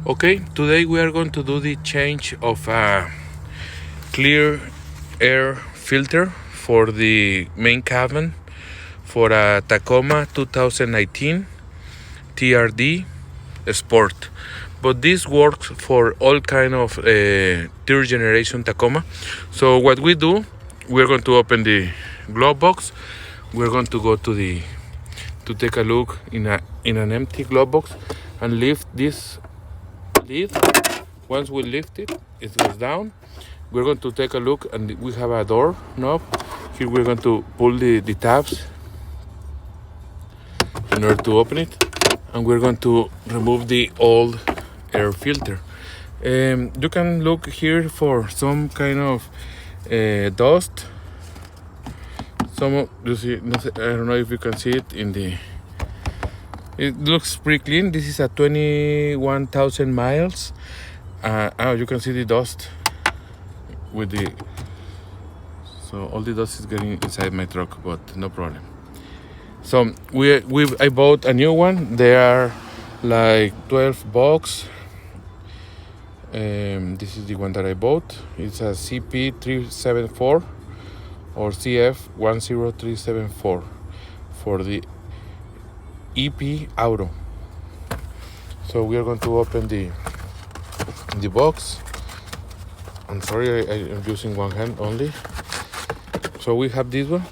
Okay, today we are going to do the change of a clear air filter for the main cabin for a Tacoma 2019 TRD Sport. But this works for all kind of third generation Tacoma. So what we do, we're going to open the glove box. We're going to go to take a look in an empty glove box and lift this lid. Once we lift it, it goes down. We're going to take a look, and we have a door knob. Here we're going to pull the tabs in order to open it, and we're going to remove the old air filter. You can look here for some kind of dust. You see, I don't know if you can see it in the. It looks pretty clean. This is a 21,000 miles. You can see the dust with the. So all the dust is getting inside my truck, but no problem. So I bought a new one. They are like $12. This is the one that I bought. It's a CP374 or CF10374 for the EP Auto. So we are going to open the box. I'm sorry, I'm using one hand only. So we have this one.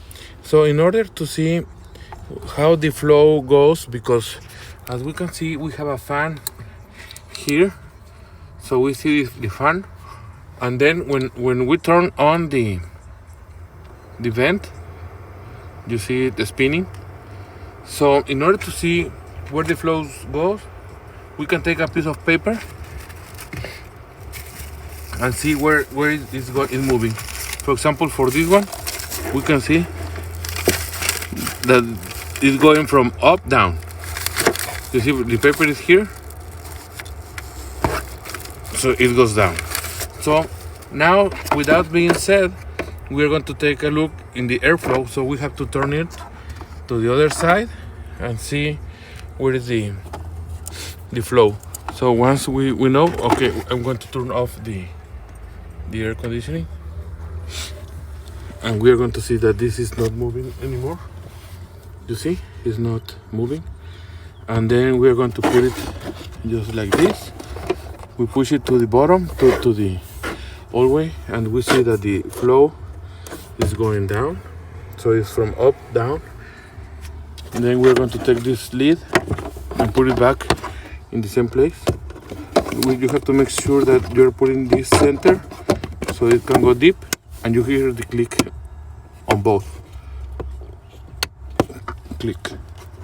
So in order to see how the flow goes, because as we can see, we have a fan here. So we see the fan, and then when we turn on the vent, you see it spinning. So in order to see where the flow goes, we can take a piece of paper and see where it is moving. For example, for this one, we can see that it's going from up down. You see the paper is here, so it goes down. So now, without being said, we're going to take a look in the airflow. So we have to turn it to the other side and see where is the flow. So once we know, okay, I'm going to turn off the air conditioning, and we are going to see that this is not moving anymore. You see, it's not moving. And then we are going to put it just like this. We push it to the bottom, to the all way, and we see that the flow is going down. So it's from up down. And then we're going to take this lid and put it back in the same place. You have to make sure that you're putting this center so it can go deep, and you hear the click on both. Click.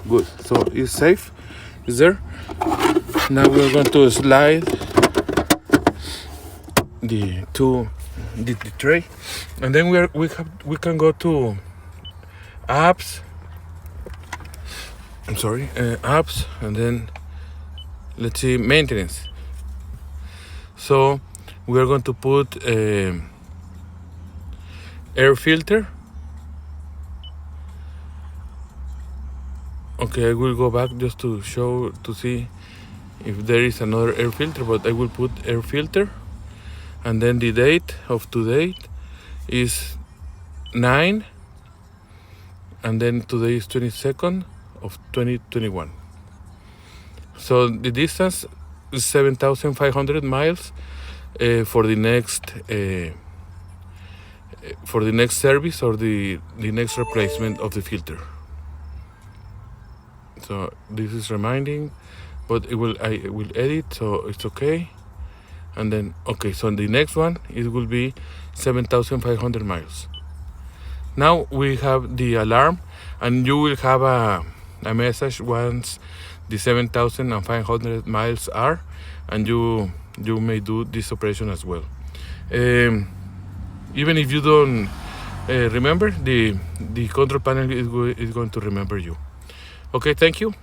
Good. So it's safe. It's there. Now we're going to slide the tray, and then we can go to apps. Apps, and then let's see, maintenance. So we are going to put air filter. Okay, I will go back just to see if there is another air filter, but I will put air filter, and then the date of today is 9, and then today is 22nd of 2021. So the distance is 7,500 miles for the next service or the next replacement of the filter. So this is reminding, but I will edit, so it's okay. And then okay, so the next one, it will be 7,500 miles. Now we have the alarm, and you will have a message once the 7,500 miles are, and you may do this operation as well. Even if you don't remember, the control panel is going to remember you. Okay, thank you.